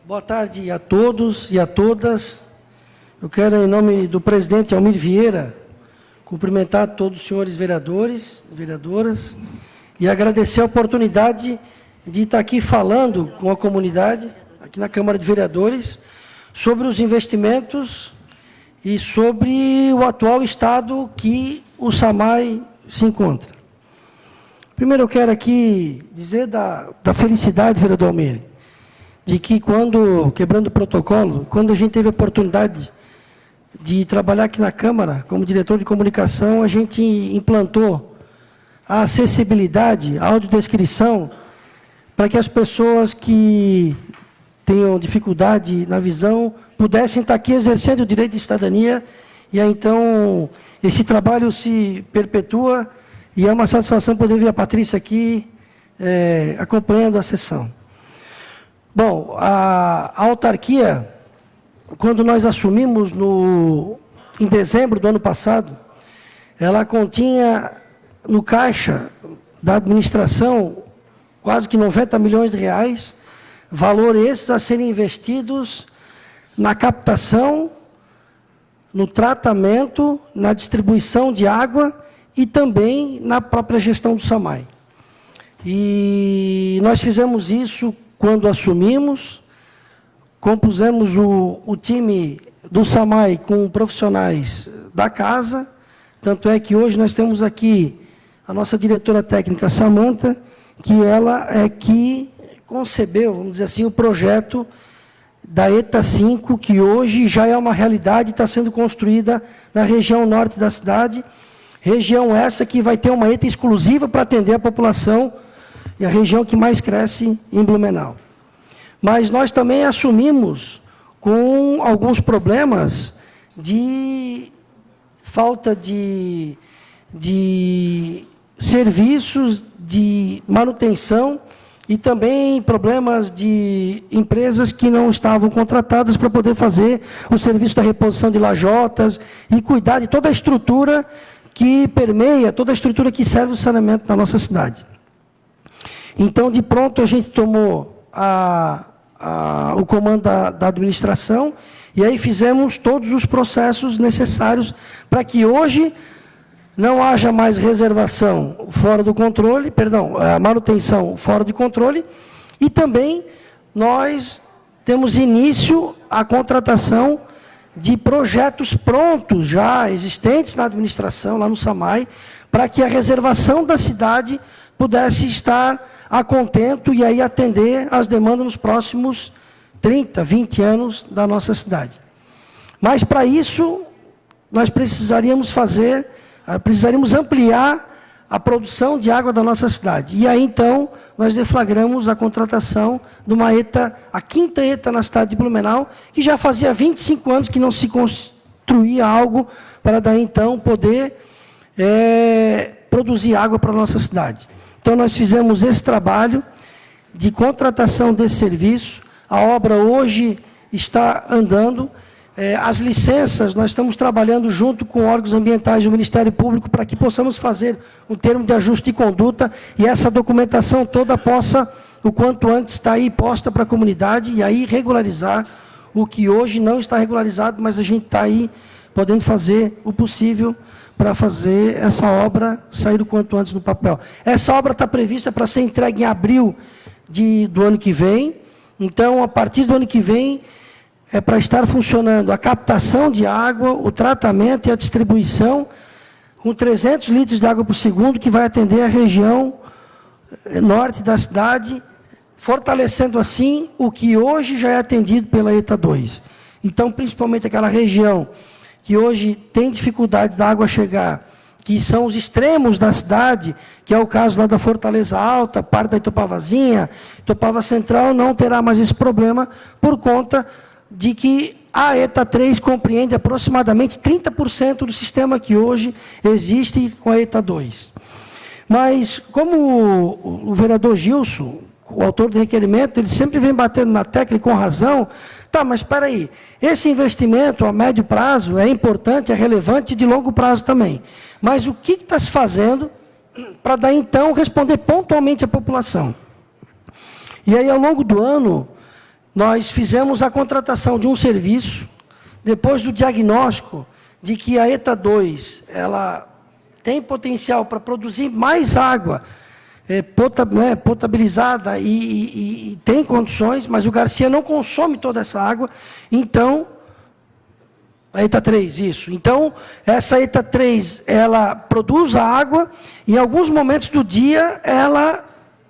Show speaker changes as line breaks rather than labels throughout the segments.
Boa tarde a todos e a todas. Eu quero, em nome do presidente Almir Vieira, cumprimentar todos os senhores vereadores e vereadoras e agradecer a oportunidade de estar aqui falando com a comunidade, aqui na Câmara de Vereadores, sobre os investimentos e sobre o atual estado que o SAMAI se encontra. Primeiro, eu quero aqui dizer da felicidade, vereador Almir, de que quebrando o protocolo, quando a gente teve a oportunidade de trabalhar aqui na Câmara, como diretor de comunicação, a gente implantou a acessibilidade, a audiodescrição, para que as pessoas que tenham dificuldade na visão pudessem estar aqui exercendo o direito de cidadania, e aí, então, esse trabalho se perpetua, e é uma satisfação poder ver a Patrícia aqui acompanhando a sessão. Bom, a autarquia, quando nós assumimos em dezembro do ano passado, ela continha no caixa da administração quase que 90 milhões de reais, valor esses a serem investidos na captação, no tratamento, na distribuição de água e também na própria gestão do SAMAI. E nós fizemos isso quando assumimos, compusemos o time do SAMAI com profissionais da casa, tanto é que hoje nós temos aqui a nossa diretora técnica, Samanta, que ela é que concebeu, vamos dizer assim, o projeto da ETA 5, que hoje já é uma realidade, está sendo construída na região norte da cidade, região essa que vai ter uma ETA exclusiva para atender a população, e a região que mais cresce em Blumenau. Mas nós também assumimos com alguns problemas de falta de serviços de manutenção e também problemas de empresas que não estavam contratadas para poder fazer o serviço da reposição de lajotas e cuidar de toda a estrutura que permeia, toda a estrutura que serve o saneamento da nossa cidade. Então, de pronto, a gente tomou o comando da administração e aí fizemos todos os processos necessários para que hoje não haja mais reservação fora do controle, manutenção fora de controle, e também nós temos início à contratação de projetos prontos, já existentes na administração, lá no SAMAI, para que a reservação da cidade pudesse estar a contento e aí atender as demandas nos próximos 30, 20 anos da nossa cidade. Mas, para isso, nós precisaríamos ampliar a produção de água da nossa cidade. E aí, então, nós deflagramos a contratação de uma ETA, a quinta ETA na cidade de Blumenau, que já fazia 25 anos que não se construía algo para daí, então, poder produzir água para a nossa cidade. Então, nós fizemos esse trabalho de contratação desse serviço. A obra hoje está andando. As licenças, nós estamos trabalhando junto com órgãos ambientais do Ministério Público para que possamos fazer um termo de ajuste de conduta e essa documentação toda possa, o quanto antes, estar aí posta para a comunidade e aí regularizar o que hoje não está regularizado, mas a gente está aí podendo fazer o possível para fazer essa obra sair o quanto antes no papel. Essa obra está prevista para ser entregue em abril do ano que vem. Então, a partir do ano que vem, é para estar funcionando a captação de água, o tratamento e a distribuição, com 300 litros de água por segundo, que vai atender a região norte da cidade, fortalecendo assim o que hoje já é atendido pela ETA 2. Então, principalmente aquela região que hoje tem dificuldade da água chegar, que são os extremos da cidade, que é o caso lá da Fortaleza Alta, parte da Itopavazinha, Itopava Central não terá mais esse problema, por conta de que a ETA 3 compreende aproximadamente 30% do sistema que hoje existe com a ETA 2. Mas, como o vereador Gilson, o autor do requerimento, ele sempre vem batendo na tecla e com razão, tá, mas espera aí, esse investimento a médio prazo é importante, é relevante e de longo prazo também. Mas o que está se fazendo para daí, então, responder pontualmente à população? E aí, ao longo do ano, nós fizemos a contratação de um serviço, depois do diagnóstico de que a ETA 2, ela tem potencial para produzir mais água potabilizada e tem condições, mas o Garcia não consome toda essa água, então, a ETA 3, isso. Então, essa ETA 3, ela produz a água, e em alguns momentos do dia, ela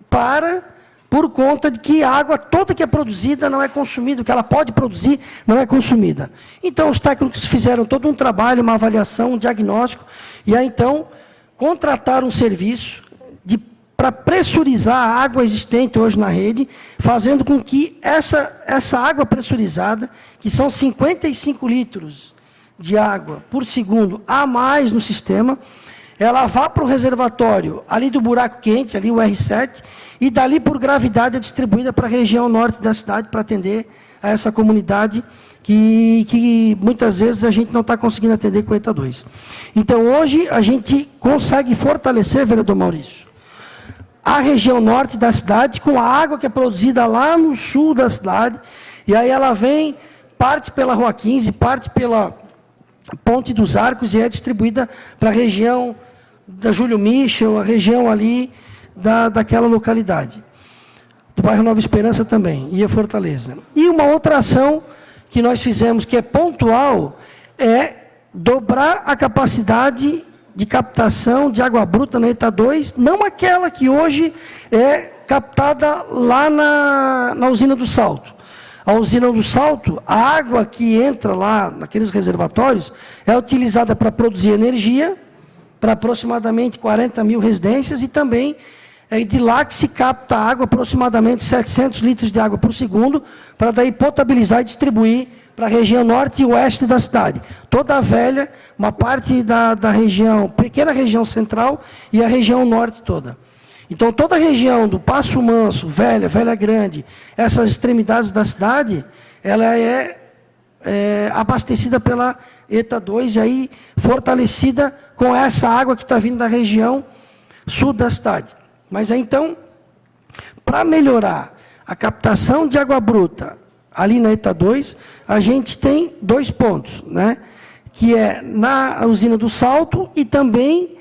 para por conta de que a água toda que é produzida não é consumida, o que ela pode produzir não é consumida. Então, os técnicos fizeram todo um trabalho, uma avaliação, um diagnóstico, e aí, então, contrataram um serviço para pressurizar a água existente hoje na rede, fazendo com que essa água pressurizada, que são 55 litros de água por segundo a mais no sistema, ela vá para o reservatório ali do buraco quente, ali o R7, e dali por gravidade é distribuída para a região norte da cidade, para atender a essa comunidade que muitas vezes a gente não está conseguindo atender com a ETA 2. Então, hoje, a gente consegue fortalecer, vereador Maurício, a região norte da cidade, com a água que é produzida lá no sul da cidade, e aí ela vem, parte pela Rua 15, parte pela Ponte dos Arcos, e é distribuída para a região da Júlio Michel, a região ali daquela localidade. Do bairro Nova Esperança também, e a Fortaleza. E uma outra ação que nós fizemos, que é pontual, é dobrar a capacidade de captação de água bruta na ETA 2, não aquela que hoje é captada lá na usina do Salto. A usina do Salto, a água que entra lá naqueles reservatórios, é utilizada para produzir energia, para aproximadamente 40 mil residências, e também é de lá que se capta água, aproximadamente 700 litros de água por segundo, para daí potabilizar e distribuir para a região norte e oeste da cidade. Toda a velha, uma parte da região, pequena região central, e a região norte toda. Então, toda a região do Passo Manso, Velha Grande, essas extremidades da cidade, ela é abastecida pela ETA 2, e aí fortalecida com essa água que está vindo da região sul da cidade. Mas aí, então, para melhorar a captação de água bruta ali na ETA 2, a gente tem 2 pontos, né? Que é na usina do Salto e também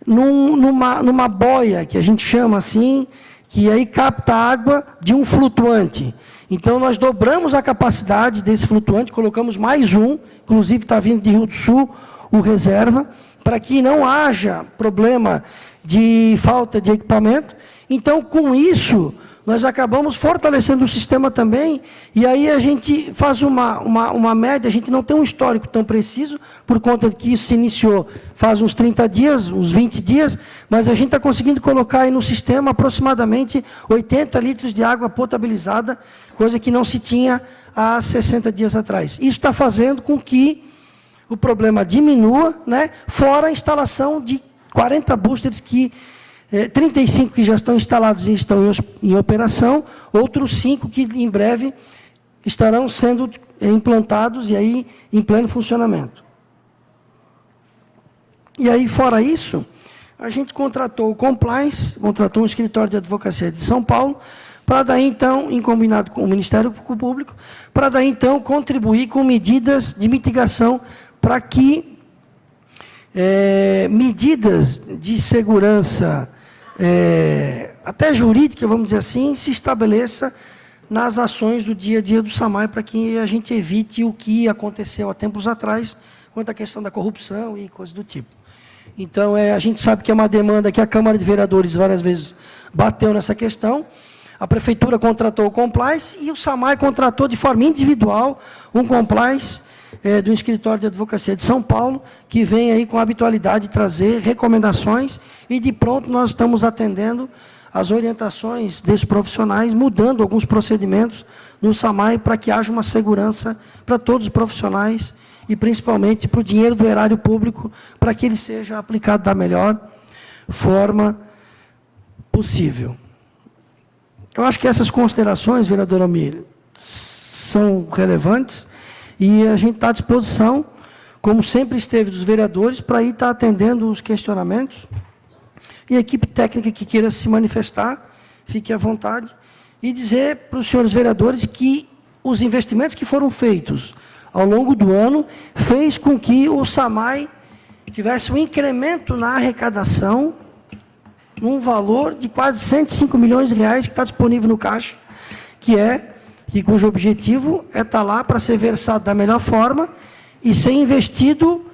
numa boia, que a gente chama assim, que aí capta água de um flutuante. Então, nós dobramos a capacidade desse flutuante, colocamos mais um, inclusive está vindo de Rio do Sul, o reserva, para que não haja problema de falta de equipamento. Então, com isso, nós acabamos fortalecendo o sistema também, e aí a gente faz uma média, a gente não tem um histórico tão preciso, por conta de que isso se iniciou faz uns 30 dias, uns 20 dias, mas a gente está conseguindo colocar aí no sistema aproximadamente 80 litros de água potabilizada, coisa que não se tinha há 60 dias atrás. Isso está fazendo com que o problema diminua, né, fora a instalação de 40 boosters que 35 que já estão instalados e estão em operação, outros 5 que em breve estarão sendo implantados e aí em pleno funcionamento. E aí, fora isso, a gente contratou o Compliance, contratou um escritório de advocacia de São Paulo, para daí, então, em combinado com o Ministério Público, para daí, então, contribuir com medidas de mitigação para que medidas de segurança até jurídica, vamos dizer assim, se estabeleça nas ações do dia a dia do SAMAI, para que a gente evite o que aconteceu há tempos atrás, quanto à questão da corrupção e coisas do tipo. Então, a gente sabe que é uma demanda que a Câmara de Vereadores várias vezes bateu nessa questão, a Prefeitura contratou o Compliance e o SAMAI contratou de forma individual um Compliance do Escritório de Advocacia de São Paulo, que vem aí com a habitualidade de trazer recomendações, e de pronto nós estamos atendendo as orientações desses profissionais, mudando alguns procedimentos no SAMAI para que haja uma segurança para todos os profissionais e principalmente para o dinheiro do erário público, para que ele seja aplicado da melhor forma possível. Eu acho que essas considerações, vereador Almir, são relevantes, e a gente está à disposição, como sempre esteve dos vereadores, para ir estar atendendo os questionamentos. E a equipe técnica que queira se manifestar, fique à vontade. E dizer para os senhores vereadores que os investimentos que foram feitos ao longo do ano fez com que o SAMAI tivesse um incremento na arrecadação, num valor de quase 105 milhões de reais que está disponível no caixa, cujo objetivo é estar lá para ser versado da melhor forma e ser investido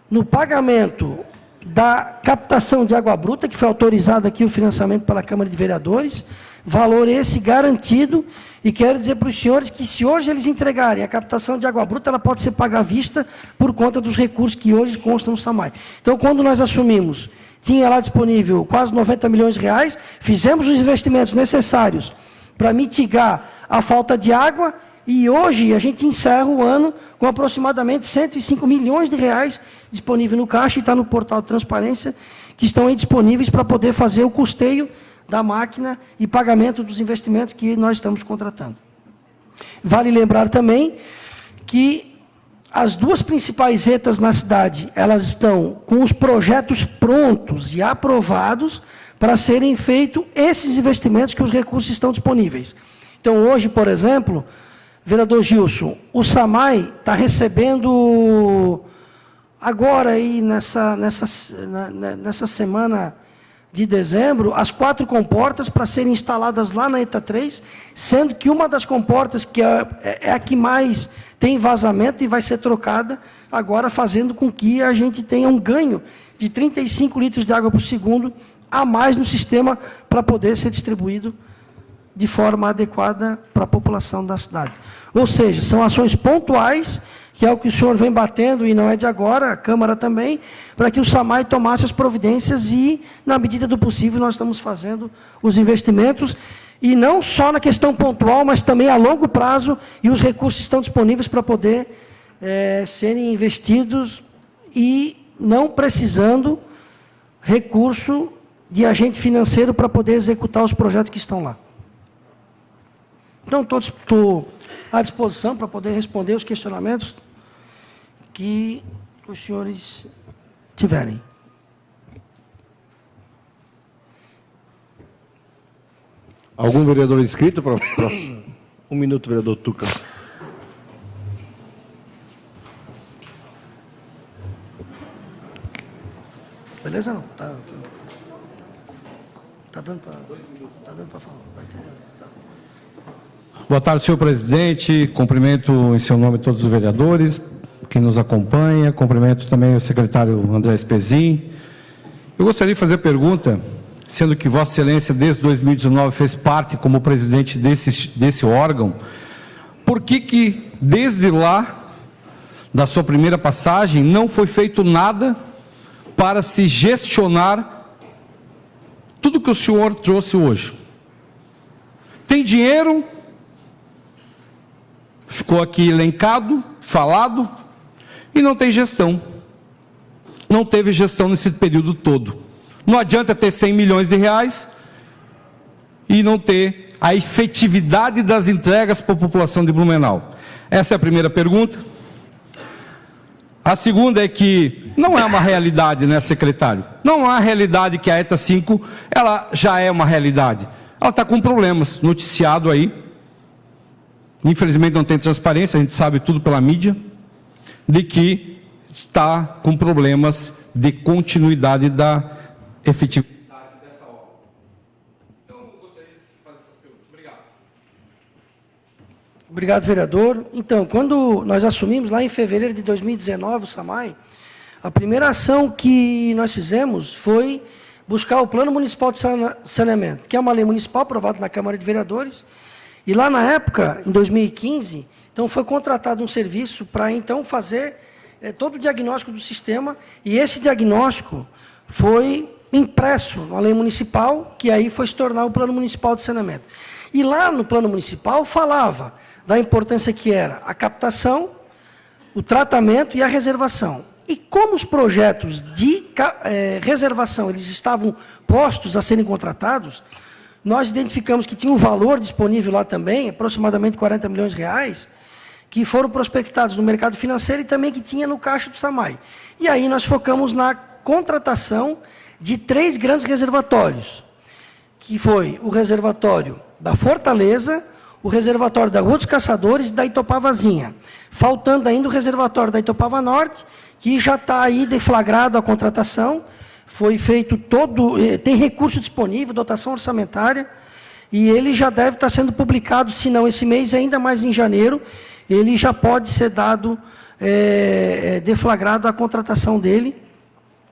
no pagamento da captação de água bruta, que foi autorizado aqui o financiamento pela Câmara de Vereadores, valor esse garantido, e quero dizer para os senhores que se hoje eles entregarem a captação de água bruta, ela pode ser paga à vista por conta dos recursos que hoje constam no SAMAI. Então, quando nós assumimos, tinha lá disponível quase 90 milhões de reais, fizemos os investimentos necessários para mitigar a falta de água, e hoje a gente encerra o ano com aproximadamente 105 milhões de reais disponível no caixa, e está no portal de transparência, que estão aí disponíveis para poder fazer o custeio da máquina e pagamento dos investimentos que nós estamos contratando. Vale lembrar também que as duas principais ETAs na cidade, elas estão com os projetos prontos e aprovados para serem feitos esses investimentos que os recursos estão disponíveis. Então, hoje, por exemplo, vereador Gilson, o SAMAI está recebendo, agora aí nessa semana de dezembro, as 4 comportas para serem instaladas lá na ETA 3, sendo que uma das comportas, que é a que mais tem vazamento e vai ser trocada, agora fazendo com que a gente tenha um ganho de 35 litros de água por segundo a mais no sistema para poder ser distribuído de forma adequada para a população da cidade. Ou seja, são ações pontuais, que é o que o senhor vem batendo, e não é de agora, a Câmara também, para que o SAMAI tomasse as providências e, na medida do possível, nós estamos fazendo os investimentos, e não só na questão pontual, mas também a longo prazo, e os recursos estão disponíveis para poder serem investidos e não precisando recurso de agente financeiro para poder executar os projetos que estão lá. Então, estou à disposição para poder responder os questionamentos que os senhores tiverem.
Algum vereador inscrito? Um minuto, vereador Tuca.
Beleza? Não? Tá dando para falar. Vai entender. Tá.
Boa tarde, senhor presidente. Cumprimento em seu nome todos os vereadores que nos acompanham. Cumprimento também o secretário André Espezin. Eu gostaria de fazer a pergunta, sendo que Vossa Excelência, desde 2019, fez parte como presidente desse órgão, por que desde lá, da sua primeira passagem, não foi feito nada para se gestionar tudo que o senhor trouxe hoje? Tem dinheiro, ficou aqui elencado, falado, e não tem gestão. Não teve gestão nesse período todo. Não adianta ter 100 milhões de reais e não ter a efetividade das entregas para a população de Blumenau. Essa é a primeira pergunta. A segunda é que não é uma realidade, né, secretário? Não é uma realidade que a ETA 5, ela já é uma realidade. Ela está com problemas, noticiado aí. Infelizmente não tem transparência, a gente sabe tudo pela mídia, de que está com problemas de continuidade da efetividade dessa obra. Então, eu gostaria de fazer essas perguntas. Obrigado.
Obrigado, vereador. Então, quando nós assumimos lá em fevereiro de 2019 o SAMAI, a primeira ação que nós fizemos foi buscar o Plano Municipal de Saneamento, que é uma lei municipal aprovada na Câmara de Vereadores, e lá na época, em 2015, então foi contratado um serviço para então fazer todo o diagnóstico do sistema, e esse diagnóstico foi impresso na lei municipal, que aí foi se tornar o Plano Municipal de Saneamento. E lá no Plano Municipal falava da importância que era a captação, o tratamento e a reservação. E como os projetos de reservação eles estavam postos a serem contratados, nós identificamos que tinha um valor disponível lá também, aproximadamente 40 milhões de reais, que foram prospectados no mercado financeiro e também que tinha no caixa do SAMAI. E aí nós focamos na contratação de 3 grandes reservatórios, que foi o reservatório da Fortaleza, o reservatório da Rua dos Caçadores e da Itopavazinha. Faltando ainda o reservatório da Itopava Norte, que já está aí deflagrado a contratação, foi feito tem recurso disponível, dotação orçamentária, e ele já deve estar sendo publicado, se não esse mês, ainda mais em janeiro, ele já pode ser dado, deflagrado a contratação dele.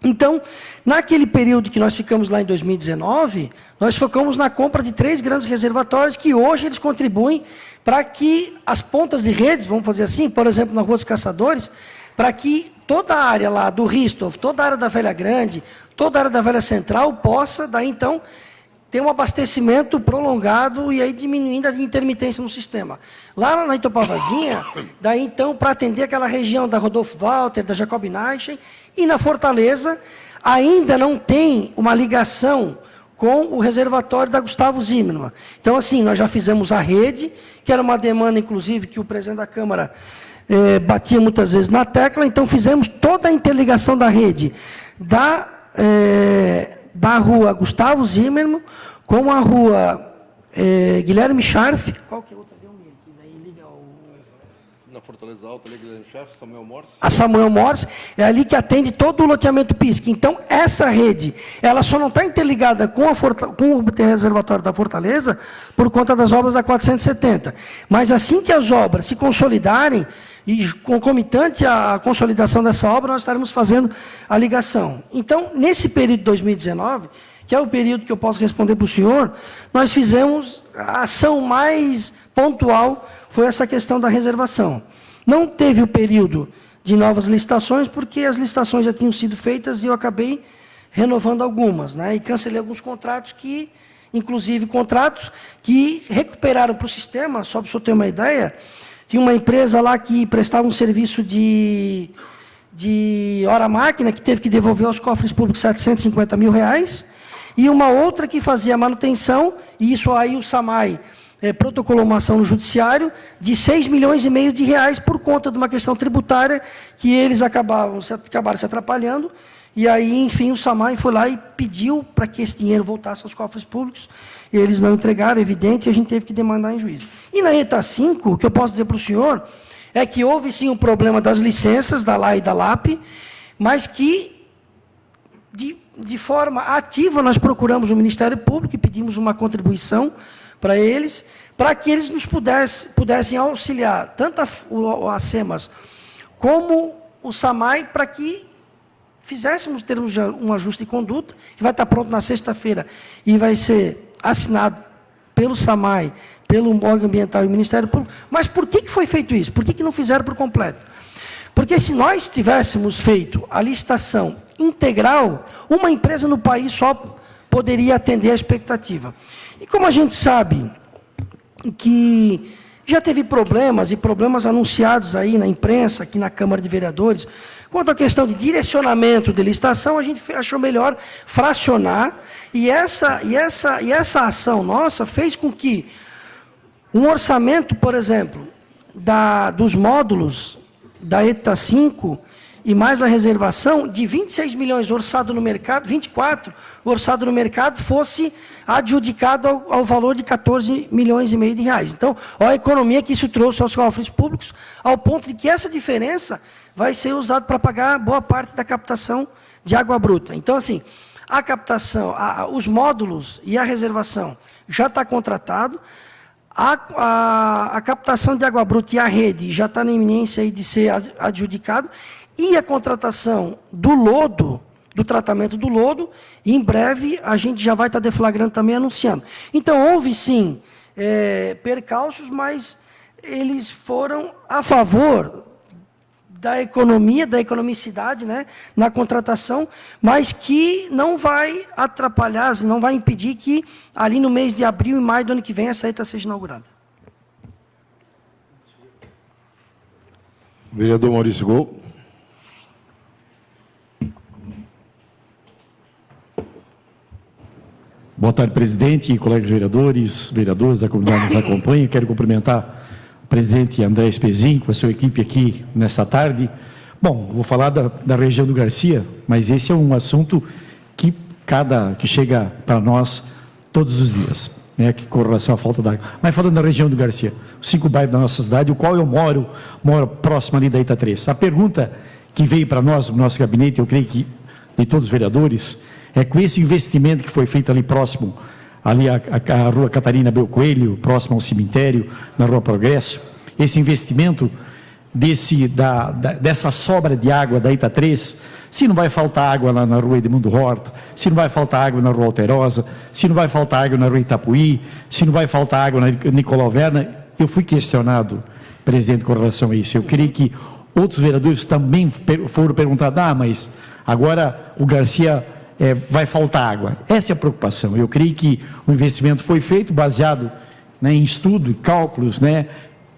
Então, naquele período que nós ficamos lá em 2019, nós focamos na compra de 3 grandes reservatórios que hoje eles contribuem para que as pontas de redes, vamos fazer assim, por exemplo, na Rua dos Caçadores, para que toda a área lá do Ristoff, toda a área da Velha Grande, toda a área da Velha Central possa, daí então, ter um abastecimento prolongado e aí diminuindo a intermitência no sistema. Lá na Itopavazinha, daí então, para atender aquela região da Rodolfo Walter, da Jacob Neichen, e na Fortaleza, ainda não tem uma ligação com o reservatório da Gustavo Zimmermann. Então, assim, nós já fizemos a rede, que era uma demanda, inclusive, que o presidente da Câmara batia muitas vezes na tecla, então fizemos toda a interligação da rede da rua Gustavo Zimmermann com a rua Guilherme Scharf. Qual que é a outra?
Na Fortaleza Alta, ali, Guilherme Scharf, Samuel Morse.
A Samuel Morse é ali que atende todo o loteamento PISC. Então, essa rede, ela só não está interligada com o reservatório da Fortaleza por conta das obras da 470. Mas assim que as obras se consolidarem, e concomitante à consolidação dessa obra, nós estaremos fazendo a ligação. Então, nesse período de 2019, que é o período que eu posso responder para o senhor, nós fizemos a ação mais pontual, foi essa questão da reservação. Não teve o período de novas licitações, porque as licitações já tinham sido feitas e eu acabei renovando algumas, né? E cancelei alguns contratos que, inclusive contratos que recuperaram para o sistema, só para o senhor ter uma ideia, tinha uma empresa lá que prestava um serviço de hora-máquina, que teve que devolver aos cofres públicos R$750 mil, e uma outra que fazia manutenção, e isso aí o SAMAI protocolou uma ação no judiciário de R$6,5 milhões por conta de uma questão tributária que eles acabaram se atrapalhando, e aí, enfim, o SAMAI foi lá e pediu para que esse dinheiro voltasse aos cofres públicos, e eles não entregaram, é evidente, e a gente teve que demandar em juízo. E na ETA 5, o que eu posso dizer para o senhor é que houve sim um problema das licenças da LA e da LAP, mas que, de forma ativa, nós procuramos o Ministério Público e pedimos uma contribuição para eles, para que eles nos pudessem auxiliar, tanto a SEMAS como o SAMAI, para que fizéssemos termos um ajuste de conduta, que vai estar pronto na sexta-feira, e vai ser assinado pelo SAMAI, pelo órgão ambiental e o Ministério Público. Mas por que foi feito isso? Por que não fizeram por completo? Porque se nós tivéssemos feito a licitação integral, uma empresa no país só poderia atender a expectativa. E como a gente sabe que já teve problemas, e problemas anunciados aí na imprensa, aqui na Câmara de Vereadores, quanto à questão de direcionamento de licitação, a gente achou melhor fracionar, e essa ação nossa fez com que um orçamento, por exemplo, dos módulos da ETA 5, e mais a reservação, de 26 milhões orçado no mercado, 24 orçado no mercado, fosse adjudicado ao valor de 14,5 milhões de reais. Então, olha a economia que isso trouxe aos cofres públicos, ao ponto de que essa diferença vai ser usada para pagar boa parte da captação de água bruta. Então, assim, a captação, os módulos e a reservação já está contratado, a captação de água bruta e a rede já está na iminência aí de ser adjudicado, e a contratação do lodo, do tratamento do lodo, e em breve a gente já vai estar deflagrando também, anunciando. Então, houve sim percalços, mas eles foram a favor da economia, da economicidade, né, na contratação, mas que não vai atrapalhar, não vai impedir que ali no mês de abril e maio do ano que vem essa ETA seja inaugurada.
Vereador Maurício Gol.
Boa tarde, presidente e colegas vereadores, vereadoras da comunidade que nos acompanha. Quero cumprimentar o presidente André Espezin, com a sua equipe aqui nessa tarde. Bom, vou falar da região do Garcia, mas esse é um assunto que chega para nós todos os dias. né, que com relação à falta d'água. Mas falando da região do Garcia, os 5 bairros da nossa cidade, o qual eu moro próximo ali da Ita 3. A pergunta que veio para nós, no nosso gabinete, eu creio que de todos os vereadores, é com esse investimento que foi feito ali próximo, ali a rua Catarina Bel Coelho, próximo ao cemitério, na rua Progresso, esse investimento dessa sobra de água da Ita 3, se não vai faltar água lá na rua Edmundo Horta, se não vai faltar água na rua Alterosa, se não vai faltar água na rua Itapuí, se não vai faltar água na Nicolau Werner, eu fui questionado, presidente, com relação a isso. Eu creio que outros vereadores também foram perguntados, mas agora o Garcia vai faltar água. Essa é a preocupação. Eu creio que o investimento foi feito baseado, né, em estudo e cálculos, né,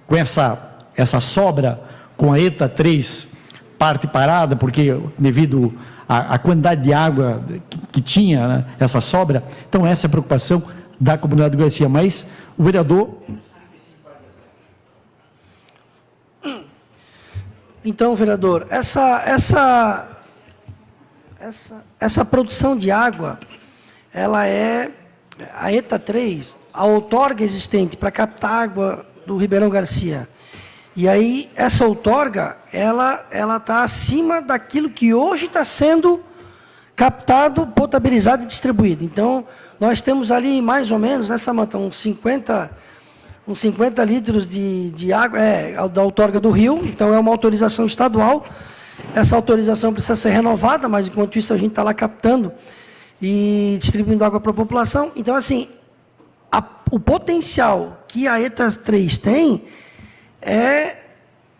com essa sobra, com a ETA 3 parte parada, porque devido à quantidade de água que tinha, né, essa sobra. Então, essa é a preocupação da comunidade do Garcia. Mas o vereador...
Então, vereador, essa produção de água, ela é a ETA 3, a outorga existente para captar água do Ribeirão Garcia. E aí, essa outorga, ela está acima daquilo que hoje está sendo captado, potabilizado e distribuído. Então, nós temos ali mais ou menos, né, Samanta, uns 50 litros de água, da outorga do Rio, então é uma autorização estadual. Essa autorização precisa ser renovada, mas enquanto isso a gente está lá captando e distribuindo água para a população. Então, assim, o potencial que a ETA 3 tem é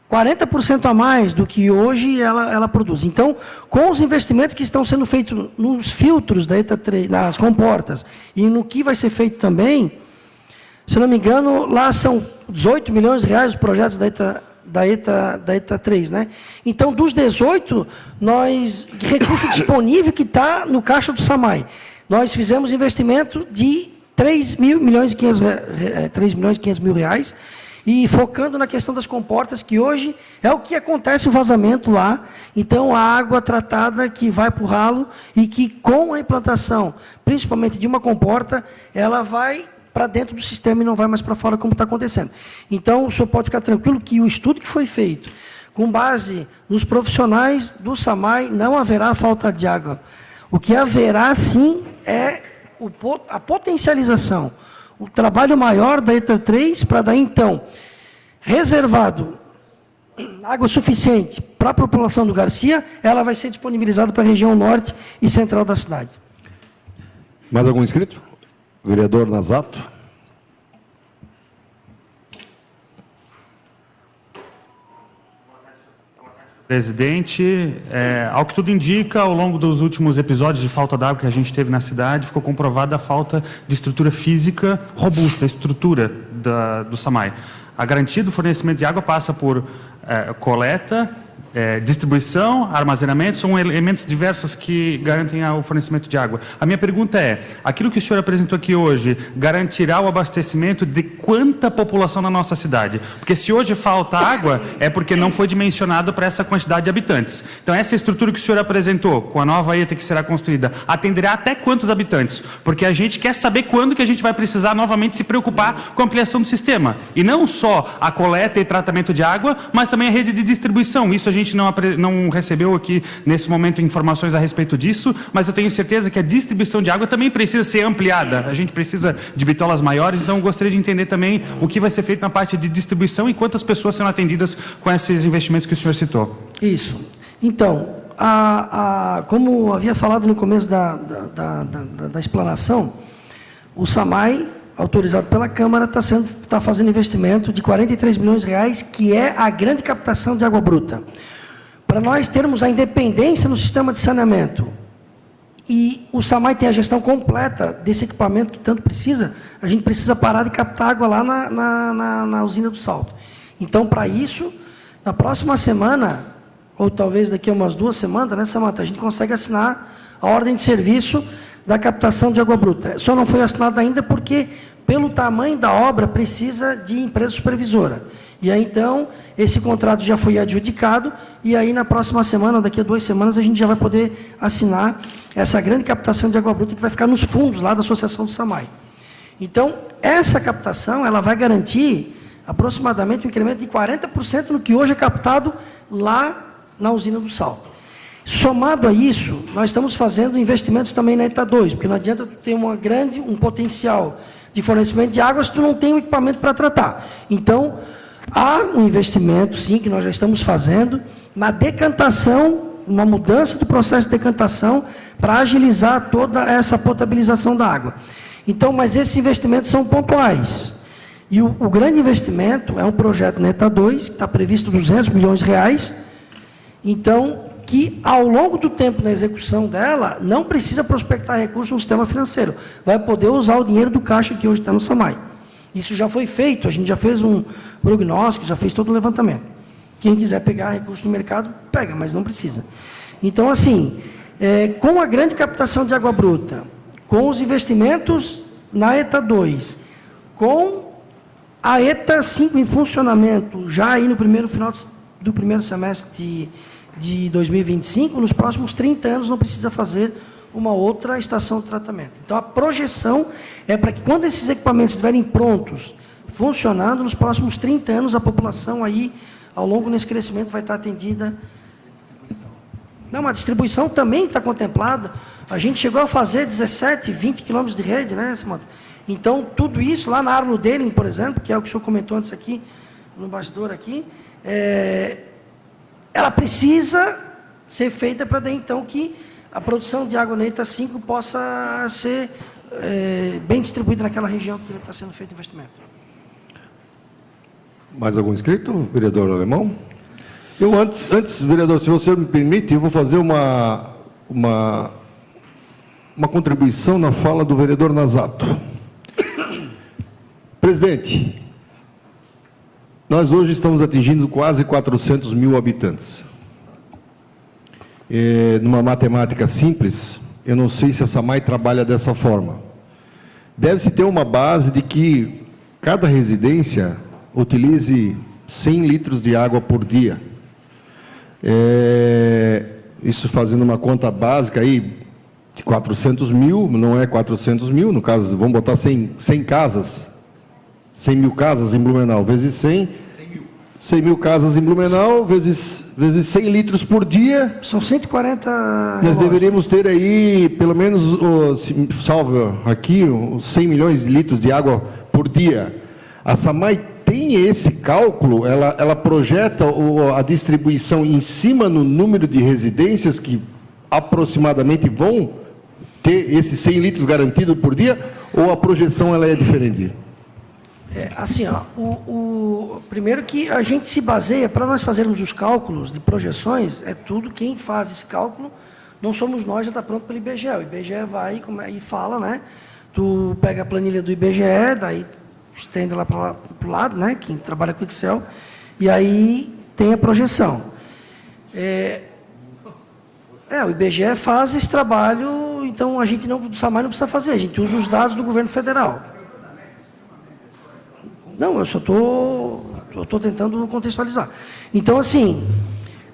40% a mais do que hoje ela produz. Então, com os investimentos que estão sendo feitos nos filtros da ETA 3, nas comportas, e no que vai ser feito também, se não me engano, lá são 18 milhões de reais os projetos da ETA 3, né? Então, dos 18, recurso disponível que está no caixa do SAMAI, nós fizemos investimento de 3 milhões e 500 mil reais, e focando na questão das comportas, que hoje é o que acontece o vazamento lá. Então, a água tratada que vai para o ralo e que, com a implantação, principalmente de uma comporta, ela vai para dentro do sistema e não vai mais para fora, como está acontecendo. Então, o senhor pode ficar tranquilo que o estudo que foi feito, com base nos profissionais do SAMAI, não haverá falta de água. O que haverá, sim, é a potencialização, o trabalho maior da ETA 3 para dar, então, reservado água suficiente para a população do Garcia, ela vai ser disponibilizada para a região norte e central da cidade.
Mais algum inscrito? Vereador Nazato.
Presidente, ao que tudo indica, ao longo dos últimos episódios de falta d'água que a gente teve na cidade, ficou comprovada a falta de estrutura física robusta, a estrutura do SAMAI. A garantia do fornecimento de água passa por coleta, distribuição, armazenamento, são elementos diversos que garantem o fornecimento de água. A minha pergunta é, aquilo que o senhor apresentou aqui hoje, garantirá o abastecimento de quanta população na nossa cidade? Porque se hoje falta água, é porque não foi dimensionado para essa quantidade de habitantes. Então, essa estrutura que o senhor apresentou, com a nova ETA que será construída, atenderá até quantos habitantes? Porque a gente quer saber quando que a gente vai precisar novamente se preocupar com a ampliação do sistema. E não só a coleta e tratamento de água, mas também a rede de distribuição. Isso a gente não recebeu aqui, nesse momento, informações a respeito disso, mas eu tenho certeza que a distribuição de água também precisa ser ampliada. A gente precisa de bitolas maiores, então eu gostaria de entender também o que vai ser feito na parte de distribuição e quantas pessoas serão atendidas com esses investimentos que o senhor citou. Isso.
Então, como havia falado no começo da explanação, o SAMAI, autorizado pela Câmara, está fazendo investimento de 43 milhões de reais, que é a grande captação de água bruta. Para nós termos a independência no sistema de saneamento, e o SAMAI tem a gestão completa desse equipamento que tanto precisa, a gente precisa parar de captar água lá na usina do Salto. Então, para isso, na próxima semana, ou talvez daqui a umas 2 semanas, né, Samanta, a gente consegue assinar a ordem de serviço da captação de água bruta. Só não foi assinado ainda porque, pelo tamanho da obra, precisa de empresa supervisora. E aí, então, esse contrato já foi adjudicado, e aí, na próxima semana, ou daqui a 2 semanas, a gente já vai poder assinar essa grande captação de água bruta que vai ficar nos fundos lá da Associação do SAMAI. Então, essa captação, ela vai garantir aproximadamente um incremento de 40% no que hoje é captado lá na usina do Sal. Somado a isso, nós estamos fazendo investimentos também na ETA 2, porque não adianta ter um potencial de fornecimento de água se tu não tem o equipamento para tratar. Então, há um investimento, sim, que nós já estamos fazendo na decantação, uma mudança do processo de decantação para agilizar toda essa potabilização da água. Então, mas esses investimentos são pontuais. E o grande investimento é um projeto na ETA 2, que está previsto R$200 milhões, então, que ao longo do tempo na execução dela, não precisa prospectar recursos no sistema financeiro, vai poder usar o dinheiro do caixa que hoje está no SAMAI. Isso já foi feito, a gente já fez um prognóstico, já fez todo o levantamento. Quem quiser pegar recurso do mercado, pega, mas não precisa. Então, assim, com a grande captação de água bruta, com os investimentos na ETA 2, com a ETA 5 em funcionamento, já aí no final do primeiro semestre de 2025, nos próximos 30 anos não precisa fazer uma outra estação de tratamento. Então, a projeção é para que quando esses equipamentos estiverem prontos, funcionando, nos próximos 30 anos, a população aí, ao longo desse crescimento, vai estar atendida. Não, a distribuição também está contemplada. A gente chegou a fazer 17, 20 quilômetros de rede, né, Samanta? Então, tudo isso, lá na Arlo Deling, por exemplo, que é o que o senhor comentou antes aqui, no bastidor aqui, ela precisa ser feita para daí, então, que a produção de água na ETA 5 possa ser bem distribuída naquela região que está sendo feito investimento.
Mais algum inscrito, vereador Alemão? Eu antes, vereador, se você me permite, eu vou fazer uma contribuição na fala do vereador Nazato. Presidente, nós hoje estamos atingindo quase 400 mil habitantes. Numa matemática simples, eu não sei se a SAMAI trabalha dessa forma. Deve-se ter uma base de que cada residência utilize 100 litros de água por dia. Isso fazendo uma conta básica aí de 400 mil, não é 400 mil, no caso, vamos botar 100 casas, 100 mil casas em Blumenau, vezes 100 mil casas em Blumenau, vezes 100 litros por dia.
São 140...
Nós deveríamos ter aí, pelo menos, salvo aqui, 100 milhões de litros de água por dia. A SAMAI tem esse cálculo, ela projeta a distribuição em cima no número de residências que aproximadamente vão ter esses 100 litros garantidos por dia, ou a projeção ela é diferente?
Assim, primeiro que a gente se baseia, para nós fazermos os cálculos de projeções, tudo quem faz esse cálculo, não somos nós, já está pronto pelo IBGE. O IBGE vai e fala, né? Tu pega a planilha do IBGE, daí estende lá para o lado, né? Quem trabalha com Excel, e aí tem a projeção. O IBGE faz esse trabalho, então a gente do SAMAI não precisa fazer, a gente usa os dados do governo federal. Não, eu só estou tentando contextualizar. Então, assim,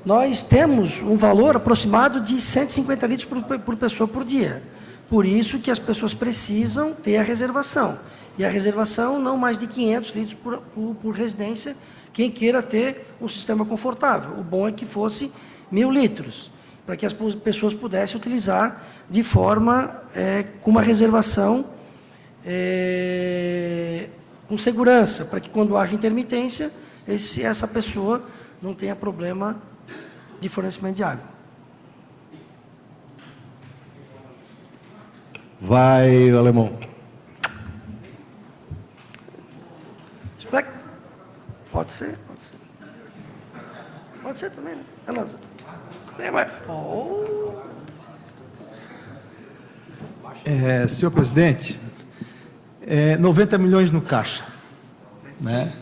nós temos um valor aproximado de 150 litros por pessoa por dia. Por isso que as pessoas precisam ter a reservação. E a reservação não mais de 500 litros por residência, quem queira ter um sistema confortável. O bom é que fosse 1.000 litros, para que as pessoas pudessem utilizar de forma, com uma reservação com segurança, para que quando haja intermitência, essa pessoa não tenha problema de fornecimento de água.
Vai, Alemão.
Pode ser. Pode ser também, né? Lança.
Senhor presidente, 90 milhões no caixa. Né?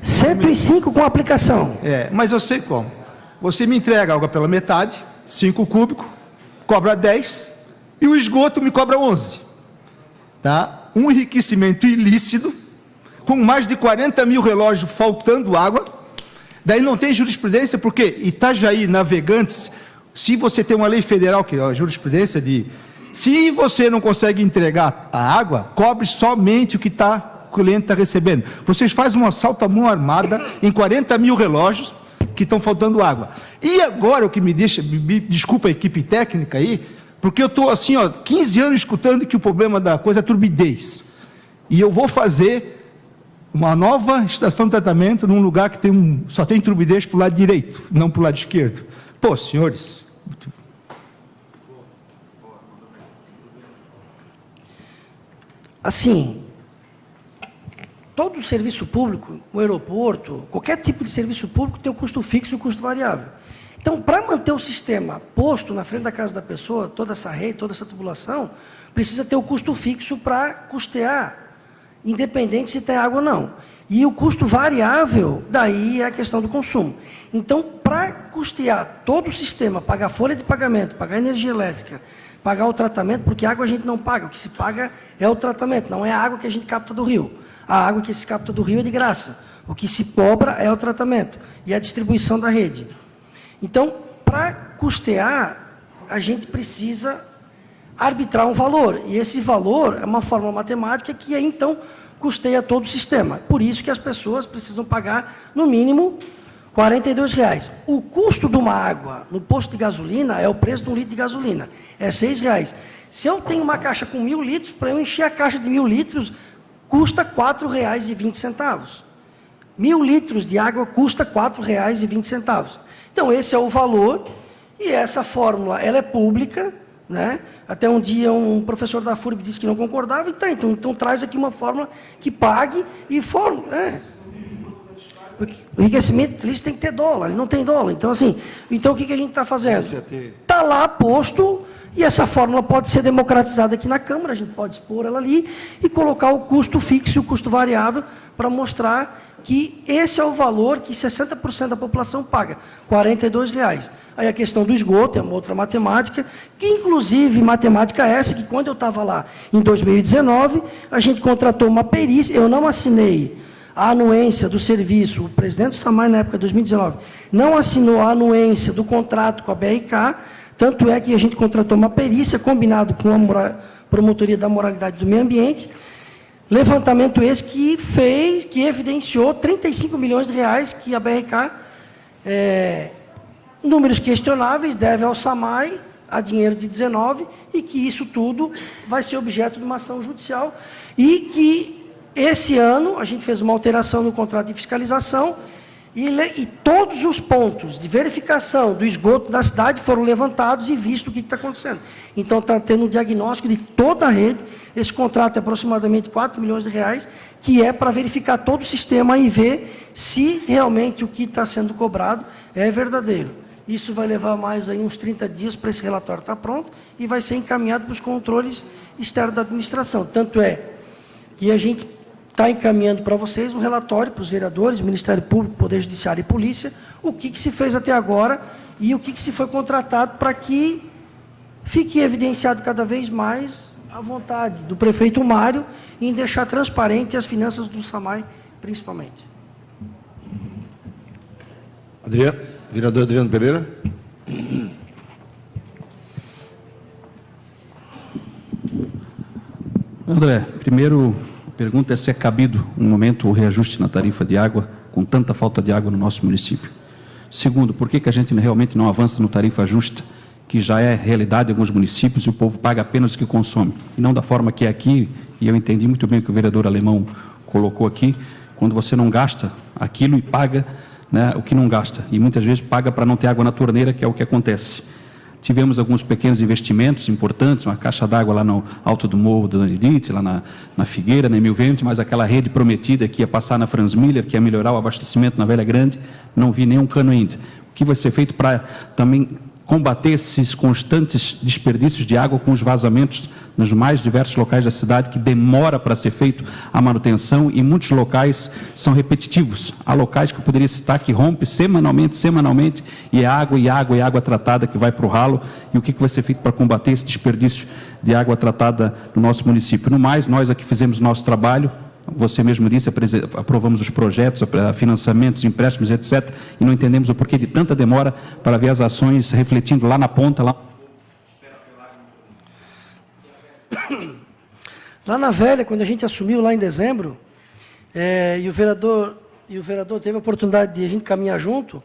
105 com aplicação.
Mas eu sei como. Você me entrega água pela metade, 5 cúbicos, cobra 10, e o esgoto me cobra 11. Tá? Um enriquecimento ilícito, com mais de 40 mil relógios faltando água. Daí não tem jurisprudência, porque Itajaí, Navegantes, se você tem uma lei federal, que é a jurisprudência de Se você não consegue entregar a água, cobre somente o que o cliente está recebendo. Vocês fazem um assalto à mão armada em 40 mil relógios que estão faltando água. E agora o que me deixa, desculpa a equipe técnica aí, porque eu estou assim, 15 anos escutando que o problema da coisa é turbidez. E eu vou fazer uma nova estação de tratamento num lugar que só tem turbidez para o lado direito, não para o lado esquerdo. Pô, senhores...
Assim, todo serviço público, o aeroporto, qualquer tipo de serviço público tem um custo fixo e um custo variável. Então, para manter o sistema posto na frente da casa da pessoa, toda essa rede, toda essa tubulação, precisa ter o custo fixo para custear, independente se tem água ou não. E o custo variável, daí é a questão do consumo. Então, para custear todo o sistema, pagar folha de pagamento, pagar energia elétrica, pagar o tratamento, porque água a gente não paga, o que se paga é o tratamento, não é a água que a gente capta do rio. A água que se capta do rio é de graça. O que se cobra é o tratamento e a distribuição da rede. Então, para custear, a gente precisa arbitrar um valor, e esse valor é uma fórmula matemática que aí, então, custeia todo o sistema. Por isso que as pessoas precisam pagar, no mínimo, R$ 42,00. O custo de uma água no posto de gasolina é o preço de um litro de gasolina, é R$ 6,00. Se eu tenho uma caixa com 1.000 litros, para eu encher a caixa de 1.000 litros, custa R$ 4,20. 1.000 litros de água custa R$ 4,20. Então, esse é o valor, e essa fórmula, ela é pública, né? Até um dia um professor da FURB disse que não concordava, então traz aqui uma fórmula que pague e fórmula. O enriquecimento lícito tem que ter dólar, ele não tem dólar. Então, assim, o que a gente está fazendo? Está lá posto, e essa fórmula pode ser democratizada aqui na Câmara, a gente pode expor ela ali e colocar o custo fixo e o custo variável para mostrar que esse é o valor que 60% da população paga, R$ 42,00. Aí a questão do esgoto é uma outra matemática, que inclusive matemática essa, que quando eu estava lá em 2019, a gente contratou uma perícia, eu não assinei a anuência do serviço, o presidente do SAMAI na época de 2019, não assinou a anuência do contrato com a BRK, tanto é que a gente contratou uma perícia, combinado com a Promotoria da Moralidade do Meio Ambiente, levantamento esse que evidenciou R$ 35 milhões que a BRK, números questionáveis, deve ao SAMAI, a dinheiro de 19, e que isso tudo vai ser objeto de uma ação judicial, e que esse ano a gente fez uma alteração no contrato de fiscalização, e todos os pontos de verificação do esgoto da cidade foram levantados e visto o que está acontecendo. Então, está tendo um diagnóstico de toda a rede. Esse contrato é aproximadamente R$ 4 milhões, que é para verificar todo o sistema e ver se realmente o que está sendo cobrado é verdadeiro. Isso vai levar mais aí uns 30 dias para esse relatório estar pronto e vai ser encaminhado para os controles externos da administração. Tanto é que a gente está encaminhando para vocês um relatório para os vereadores, Ministério Público, Poder Judiciário e Polícia, o que se fez até agora e o que se foi contratado para que fique evidenciado cada vez mais a vontade do prefeito Mário em deixar transparente as finanças do SAMAI, principalmente.
Vereador Adriano Pereira.
André, primeiro, a pergunta é se é cabido, no momento, o reajuste na tarifa de água, com tanta falta de água no nosso município. Segundo, por que a gente realmente não avança no tarifa justa, que já é realidade em alguns municípios e o povo paga apenas o que consome, e não da forma que é aqui, e eu entendi muito bem o que o vereador Alemão colocou aqui, quando você não gasta aquilo e paga, né, o que não gasta, e muitas vezes paga para não ter água na torneira, que é o que acontece. Tivemos alguns pequenos investimentos importantes, uma caixa d'água lá no alto do morro do Danidite, lá na Figueira, na Emil Vente, mas aquela rede prometida que ia passar na Franz Miller, que ia melhorar o abastecimento na Velha Grande, não vi nenhum cano ainda. O que vai ser feito para também combater esses constantes desperdícios de água com os vazamentos nos mais diversos locais da cidade, que demora para ser feito a manutenção e muitos locais são repetitivos. Há locais que eu poderia citar que rompe semanalmente, e é água tratada que vai para o ralo. E o que vai ser feito para combater esse desperdício de água tratada no nosso município? No mais, nós aqui fizemos o nosso trabalho, você mesmo disse, aprovamos os projetos, financiamentos, empréstimos, etc., e não entendemos o porquê de tanta demora para ver as ações refletindo lá na ponta.
Lá na Velha, quando a gente assumiu lá em dezembro, e o vereador teve a oportunidade de a gente caminhar junto,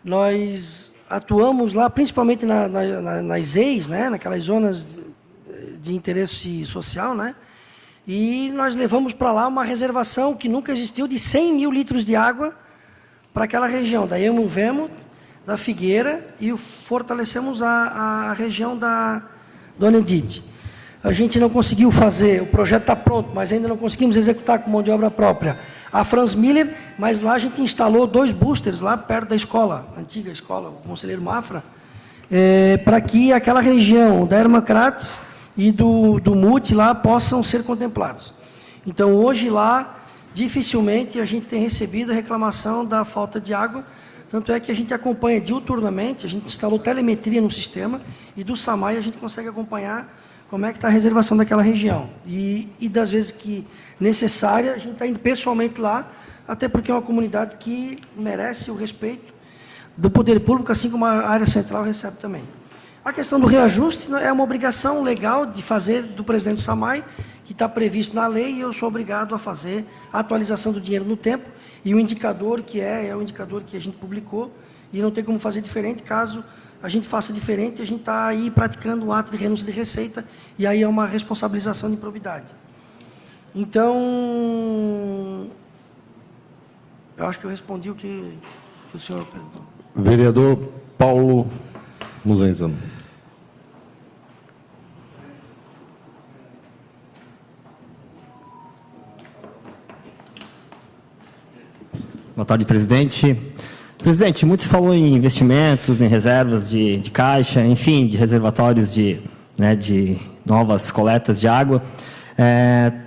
nós atuamos lá, principalmente nas EIs, né, naquelas zonas de interesse social, né, e nós levamos para lá uma reservação que nunca existiu de 100 mil litros de água para aquela região, da Emunvemo, da Figueira, e fortalecemos a região da Dona Edith. A gente não conseguiu fazer, o projeto está pronto, mas ainda não conseguimos executar com mão de obra própria a Franz Miller, mas lá a gente instalou 2 boosters, lá perto da escola, antiga escola, o Conselheiro Mafra, para que aquela região da Hermacrates e do MUT lá possam ser contemplados. Então, hoje lá, dificilmente a gente tem recebido a reclamação da falta de água, tanto é que a gente acompanha diuturnamente, a gente instalou telemetria no sistema, e do SAMAI a gente consegue acompanhar como é que está a reservação daquela região. E das vezes que necessária, a gente está indo pessoalmente lá, até porque é uma comunidade que merece o respeito do poder público, assim como a área central recebe também. A questão do reajuste é uma obrigação legal de fazer do presidente do SAMAI, que está previsto na lei, e eu sou obrigado a fazer a atualização do dinheiro no tempo, e o indicador que é o indicador que a gente publicou, e não tem como fazer diferente. Caso a gente faça diferente, a gente está aí praticando um ato de renúncia de receita, e aí é uma responsabilização de improbidade. Então, eu acho que eu respondi o que o senhor perguntou.
Vereador Paulo Muzenzano.
Boa tarde, presidente. Presidente, muito se falou em investimentos, em reservas de caixa, enfim, de reservatórios de novas coletas de água.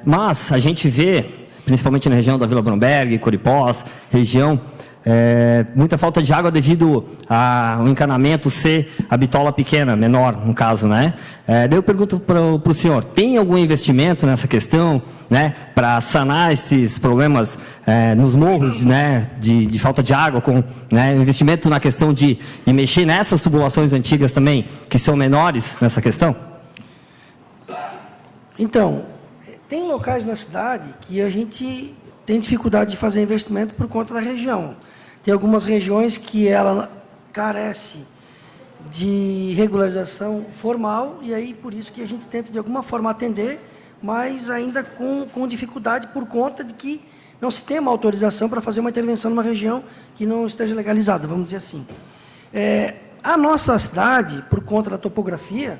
Mas a gente vê, principalmente na região da Vila Bromberg, Coripós, região, muita falta de água devido ao encanamento ser a bitola pequena, menor, no caso, né? Daí eu pergunto para o senhor, tem algum investimento nessa questão, né, para sanar esses problemas nos morros, né, de falta de água, com, né, investimento na questão de mexer nessas tubulações antigas também, que são menores nessa questão?
Então, tem locais na cidade que a gente tem dificuldade de fazer investimento por conta da região. Tem algumas regiões que ela carece de regularização formal, e aí por isso que a gente tenta de alguma forma atender, mas ainda com dificuldade por conta de que não se tem uma autorização para fazer uma intervenção numa região que não esteja legalizada, vamos dizer assim. A nossa cidade, por conta da topografia,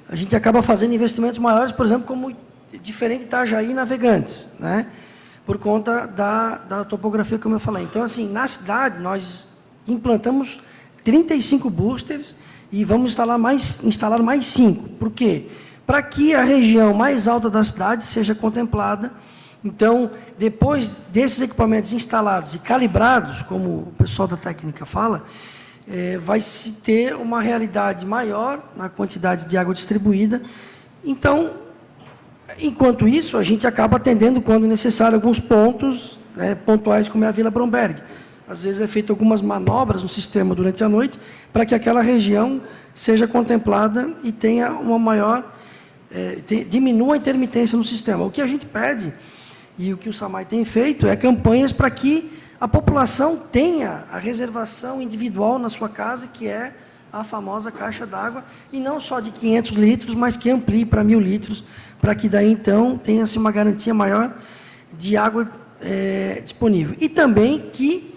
a gente acaba fazendo investimentos maiores, por exemplo, como diferente de Itajaí e Navegantes, né? Por conta da topografia, como eu falei. Então, assim, na cidade, nós implantamos 35 boosters e vamos instalar mais 5. Por quê? Para que a região mais alta da cidade seja contemplada. Então, depois desses equipamentos instalados e calibrados, como o pessoal da técnica fala, vai se ter uma realidade maior na quantidade de água distribuída. Então, enquanto isso, a gente acaba atendendo, quando necessário, alguns pontos pontuais, como é a Vila Bromberg. Às vezes é feito algumas manobras no sistema durante a noite, para que aquela região seja contemplada e tenha uma maior, diminua a intermitência no sistema. O que a gente pede, e o que o SAMAI tem feito, é campanhas para que a população tenha a reservação individual na sua casa, que é a famosa caixa d'água, e não só de 500 litros, mas que amplie para 1.000 litros, para que daí, então, tenha-se uma garantia maior de água disponível. E também que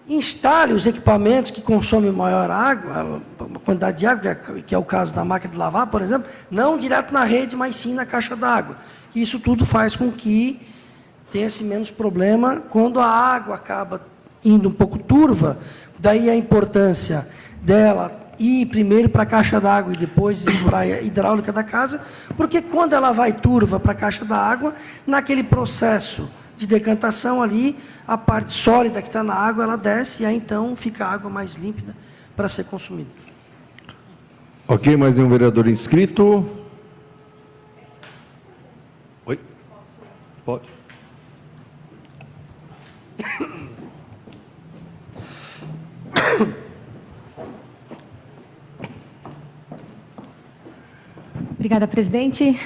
instale os equipamentos que consomem maior água, a quantidade de água, que é o caso da máquina de lavar, por exemplo, não direto na rede, mas sim na caixa d'água. Isso tudo faz com que tenha-se menos problema quando a água acaba indo um pouco turva, daí a importância dela ir primeiro para a caixa d'água e depois ir para a hidráulica da casa, porque quando ela vai turva para a caixa d'água, naquele processo de decantação ali, a parte sólida que está na água, ela desce, e aí então fica a água mais límpida para ser consumida.
Ok, mais nenhum vereador inscrito? Oi? Pode.
Obrigada, presidente.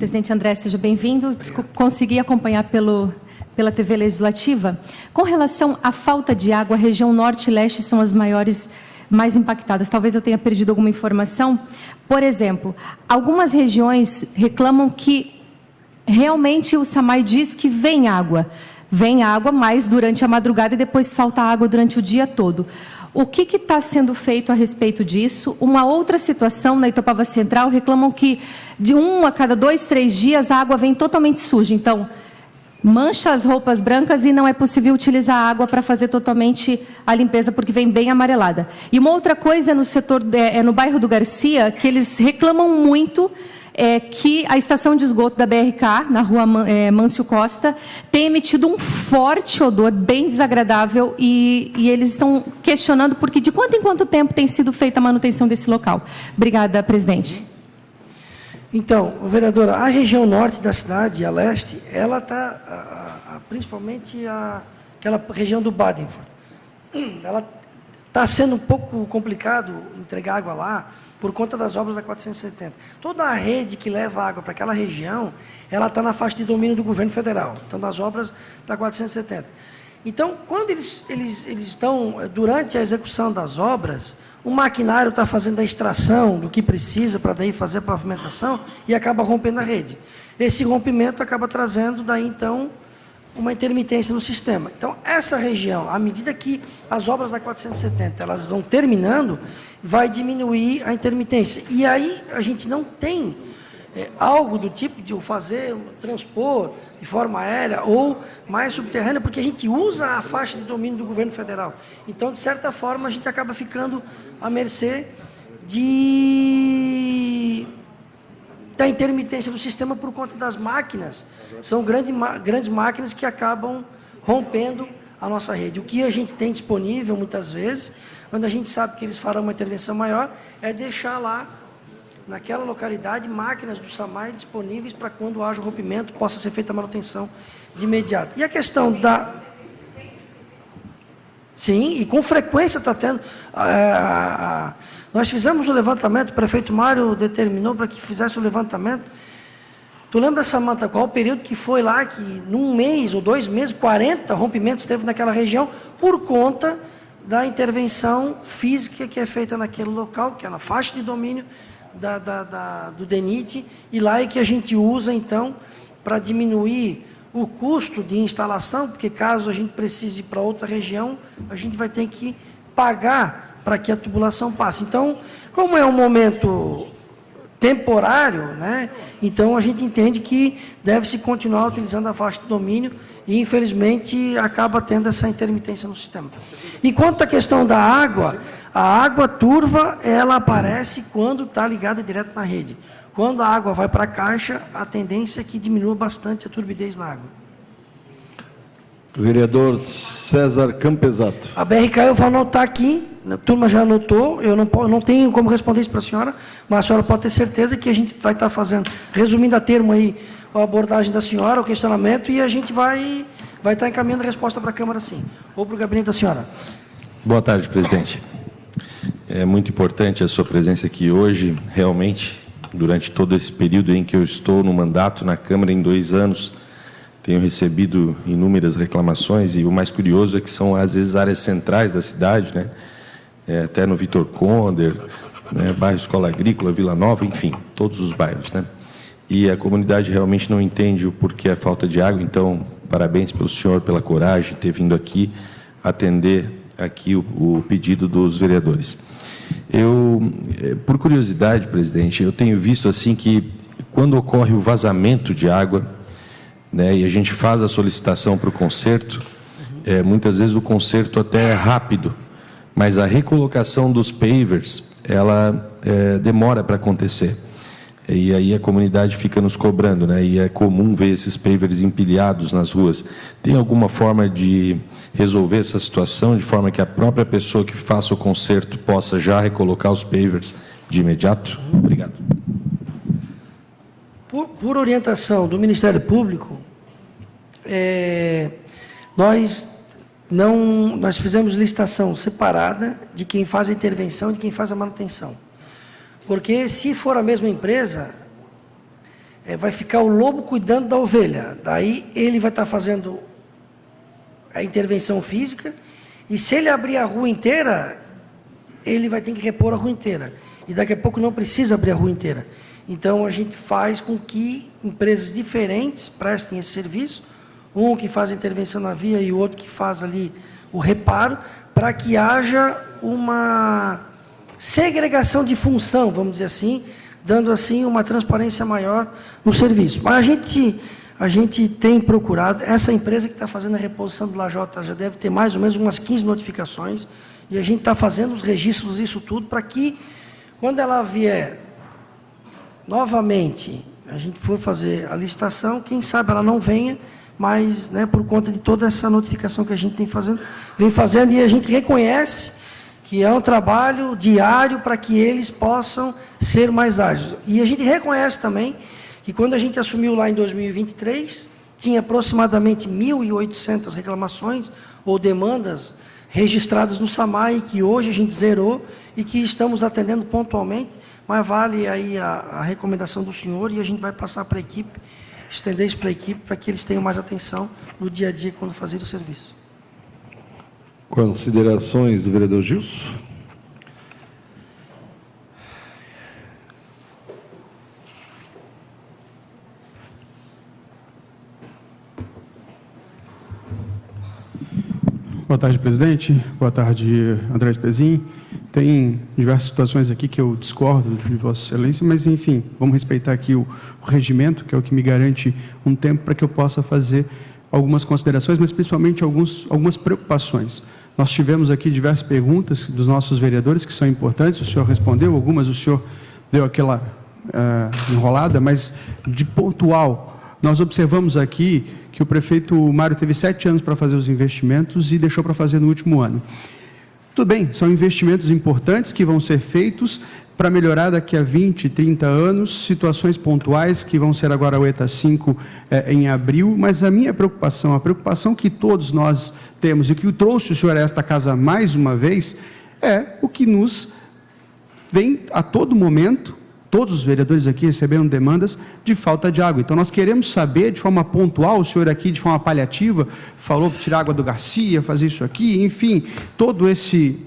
Presidente André, seja bem-vindo. Consegui acompanhar pela TV Legislativa. Com relação à falta de água, a região norte e leste são as mais impactadas. Talvez eu tenha perdido alguma informação. Por exemplo, algumas regiões reclamam que realmente o SAMAI diz que vem água, mas durante a madrugada e depois falta água durante o dia todo. O que está sendo feito a respeito disso? Uma outra situação, na Itopava Central, reclamam que de 1 a cada 2, 3 dias a água vem totalmente suja. Então, mancha as roupas brancas e não é possível utilizar a água para fazer totalmente a limpeza, porque vem bem amarelada. E uma outra coisa no setor, no bairro do Garcia, que eles reclamam muito, que a estação de esgoto da BRK, na rua Mâncio Costa, tem emitido um forte odor, bem desagradável, e eles estão questionando porque de quanto em quanto tempo tem sido feita a manutenção desse local. Obrigada, presidente.
Então, vereadora, a região norte da cidade, a leste, ela está, principalmente aquela região do Badenford, ela está sendo um pouco complicado entregar água lá, por conta das obras da 470. Toda a rede que leva água para aquela região, ela está na faixa de domínio do governo federal, então das obras da 470. Então, quando eles estão, durante a execução das obras, o maquinário está fazendo a extração do que precisa para daí fazer a pavimentação e acaba rompendo a rede. Esse rompimento acaba trazendo daí, então, uma intermitência no sistema. Então, essa região, à medida que as obras da 470 elas vão terminando, vai diminuir a intermitência. E aí a gente não tem algo do tipo de transpor de forma aérea ou mais subterrânea, porque a gente usa a faixa de domínio do governo federal. Então, de certa forma, a gente acaba ficando à mercê da intermitência do sistema por conta das máquinas. São grandes máquinas que acabam rompendo a nossa rede. O que a gente tem disponível, muitas vezes, quando a gente sabe que eles farão uma intervenção maior, é deixar lá, naquela localidade, máquinas do SAMAI disponíveis para quando haja o rompimento, possa ser feita a manutenção de imediato. E a questão da... Sim, e com frequência está tendo... Nós fizemos o levantamento, o prefeito Mário determinou para que fizesse o levantamento. Tu lembra, Samanta, qual o período que foi lá, que num mês ou 2 meses, 40 rompimentos teve naquela região, por conta da intervenção física que é feita naquele local, que é na faixa de domínio do DENIT, e lá é que a gente usa, então, para diminuir o custo de instalação, porque caso a gente precise ir para outra região, a gente vai ter que pagar para que a tubulação passe. Então, como é um momento temporário, né, então a gente entende que deve-se continuar utilizando a faixa de domínio e, infelizmente, acaba tendo essa intermitência no sistema. E quanto à questão da água, a água turva, ela aparece quando está ligada direto na rede. Quando a água vai para a caixa, a tendência é que diminua bastante a turbidez na água.
Vereador César Campesato.
A BRK eu vou anotar aqui, a turma já anotou, eu não tenho como responder isso para a senhora, mas a senhora pode ter certeza que a gente vai estar fazendo, resumindo a termo aí, a abordagem da senhora, o questionamento, e a gente vai estar encaminhando a resposta para a Câmara, sim. Ou para o gabinete da senhora.
Boa tarde, presidente. É muito importante a sua presença aqui hoje, realmente, durante todo esse período em que eu estou no mandato na Câmara, em 2 anos, tenho recebido inúmeras reclamações, e o mais curioso é que são, às vezes, áreas centrais da cidade, né? Até no Vitor Conder, né? Bairro Escola Agrícola, Vila Nova, enfim, todos os bairros, né? E a comunidade realmente não entende o porquê a falta de água, então, parabéns pelo senhor, pela coragem de ter vindo aqui atender aqui o pedido dos vereadores. Por curiosidade, presidente, eu tenho visto assim que quando ocorre o vazamento de água, né, e a gente faz a solicitação para o conserto, muitas vezes o conserto até é rápido, mas a recolocação dos pavers, ela demora para acontecer. E aí a comunidade fica nos cobrando, né? E é comum ver esses pavers empilhados nas ruas. Tem alguma forma de resolver essa situação, de forma que a própria pessoa que faça o conserto possa já recolocar os pavers de imediato? Obrigado.
Por orientação do Ministério Público, nós fizemos licitação separada de quem faz a intervenção e de quem faz a manutenção. Porque, se for a mesma empresa, vai ficar o lobo cuidando da ovelha. Daí ele vai estar fazendo a intervenção física, e se ele abrir a rua inteira, ele vai ter que repor a rua inteira. E daqui a pouco não precisa abrir a rua inteira. Então, a gente faz com que empresas diferentes prestem esse serviço, um que faz a intervenção na via e o outro que faz ali o reparo, para que haja uma segregação de função, vamos dizer assim, dando assim uma transparência maior no serviço. Mas a gente tem procurado, essa empresa que está fazendo a reposição do Lajota já deve ter mais ou menos umas 15 notificações, e a gente está fazendo os registros disso tudo, para que, quando ela vier novamente, a gente for fazer a licitação, quem sabe ela não venha, mas, né, por conta de toda essa notificação que a gente vem fazendo, e a gente reconhece que é um trabalho diário para que eles possam ser mais ágeis. E a gente reconhece também que, quando a gente assumiu lá em 2023, tinha aproximadamente 1.800 reclamações ou demandas registradas no SAMAI, que hoje a gente zerou e que estamos atendendo pontualmente, mas vale aí a recomendação do senhor, e a gente vai passar para a equipe, estender isso para a equipe, para que eles tenham mais atenção no dia a dia quando fazerem o serviço.
Considerações do vereador Gilson?
Boa tarde, presidente. Boa tarde, André Spezin. Tem diversas situações aqui que eu discordo de Vossa Excelência, mas, enfim, vamos respeitar aqui o regimento, que é o que me garante um tempo para que eu possa fazer algumas considerações, mas principalmente algumas preocupações. Nós tivemos aqui diversas perguntas dos nossos vereadores que são importantes, o senhor respondeu, algumas o senhor deu aquela enrolada, mas de pontual, nós observamos aqui que o prefeito Mário teve 7 anos para fazer os investimentos e deixou para fazer no último ano. Tudo bem, são investimentos importantes que vão ser feitos para melhorar daqui a 20, 30 anos, situações pontuais que vão ser agora o ETA 5 em abril, mas a minha preocupação, a preocupação que todos nós temos e que trouxe o senhor a esta casa mais uma vez, é o que nos vem a todo momento. Todos os vereadores aqui receberam demandas de falta de água. Então, nós queremos saber de forma pontual, o senhor aqui de forma paliativa falou para tirar água do Garcia, fazer isso aqui, enfim, todo esse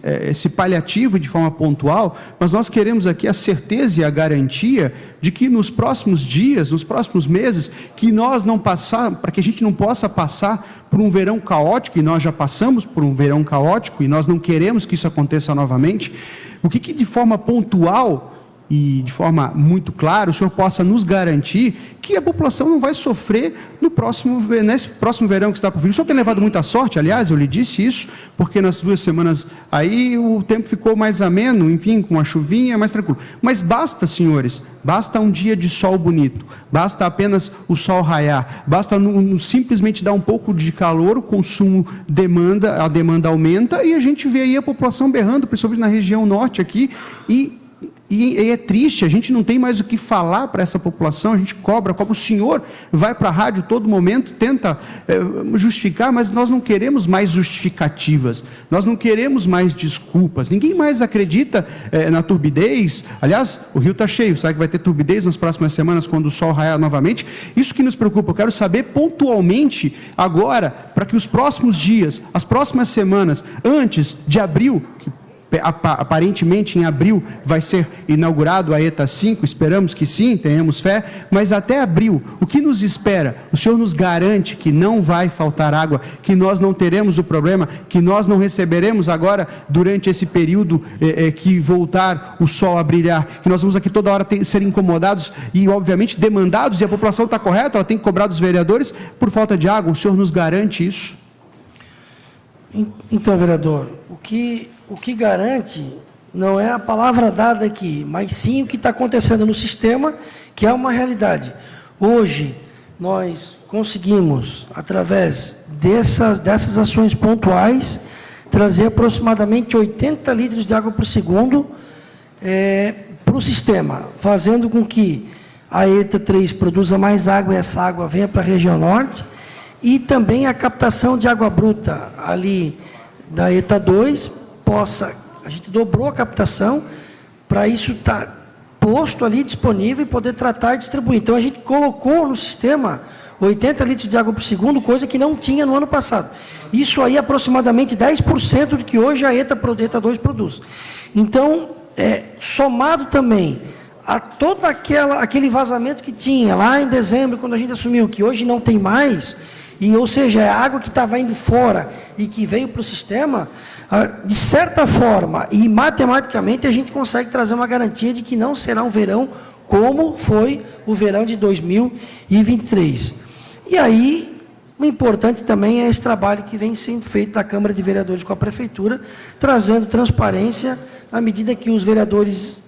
paliativo de forma pontual, mas nós queremos aqui a certeza e a garantia de que nos próximos dias, nos próximos meses, que nós não passar, para que a gente não possa passar por um verão caótico, e nós já passamos por um verão caótico, e nós não queremos que isso aconteça novamente, o que de forma pontual e de forma muito clara, o senhor possa nos garantir que a população não vai sofrer nesse próximo verão que está por vir. O senhor tem levado muita sorte, aliás, eu lhe disse isso, porque nas 2 semanas aí o tempo ficou mais ameno, enfim, com a chuvinha, mais tranquilo. Mas basta, senhores, basta um dia de sol bonito, basta apenas o sol raiar, basta simplesmente dar um pouco de calor, o consumo a demanda aumenta, e a gente vê aí a população berrando, principalmente na região norte aqui, e é triste, a gente não tem mais o que falar para essa população, a gente cobra, o senhor vai para a rádio todo momento, tenta justificar, mas nós não queremos mais justificativas, nós não queremos mais desculpas, ninguém mais acredita na turbidez. Aliás, o rio está cheio, será que vai ter turbidez nas próximas semanas quando o sol raiar novamente? Isso que nos preocupa, eu quero saber pontualmente agora, para que os próximos dias, as próximas semanas, antes de abril, que aparentemente em abril vai ser inaugurado a ETA 5, esperamos que sim, tenhamos fé, mas até abril, o que nos espera? O senhor nos garante que não vai faltar água, que nós não teremos o problema, que nós não receberemos agora, durante esse período que voltar o sol a brilhar, que nós vamos aqui toda hora ser incomodados e obviamente demandados, e a população está correta, ela tem que cobrar dos vereadores por falta de água, o senhor nos garante isso?
Então, vereador, o que garante não é a palavra dada aqui, mas sim o que está acontecendo no sistema, que é uma realidade. Hoje, nós conseguimos, através dessas ações pontuais, trazer aproximadamente 80 litros de água por segundo para o sistema, fazendo com que a ETA 3 produza mais água e essa água venha para a região norte, e também a captação de água bruta ali da ETA 2 a gente dobrou a captação para isso estar posto ali disponível e poder tratar e distribuir. Então, a gente colocou no sistema 80 litros de água por segundo, coisa que não tinha no ano passado. Isso aí é aproximadamente 10% do que hoje a ETA 2 produz. Então, somado também a todo aquele vazamento que tinha lá em dezembro, quando a gente assumiu, que hoje não tem mais, ou seja, é a água que estava indo fora e que veio para o sistema, de certa forma e matematicamente a gente consegue trazer uma garantia de que não será um verão como foi o verão de 2023. E aí, o importante também é esse trabalho que vem sendo feito da Câmara de Vereadores com a Prefeitura, trazendo transparência à medida que os vereadores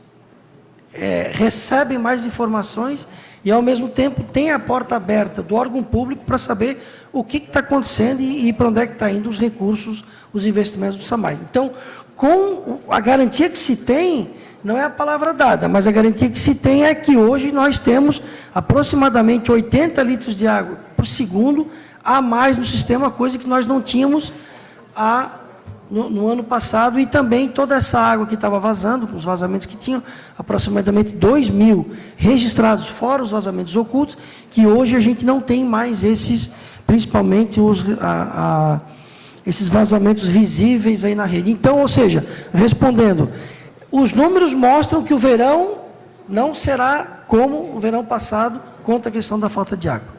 recebem mais informações e, ao mesmo tempo, tem a porta aberta do órgão público para saber o que está acontecendo e para onde é que está indo os recursos, os investimentos do SAMAI. Então, com a garantia que se tem, não é a palavra dada, mas a garantia que se tem é que hoje nós temos aproximadamente 80 litros de água por segundo a mais no sistema, coisa que nós não tínhamos no ano passado, e também toda essa água que estava vazando, os vazamentos que tinham, aproximadamente 2.000 registrados, fora os vazamentos ocultos, que hoje a gente não tem mais esses, principalmente esses vazamentos visíveis aí na rede. Então, ou seja, respondendo, os números mostram que o verão não será como o verão passado quanto à questão da falta de água.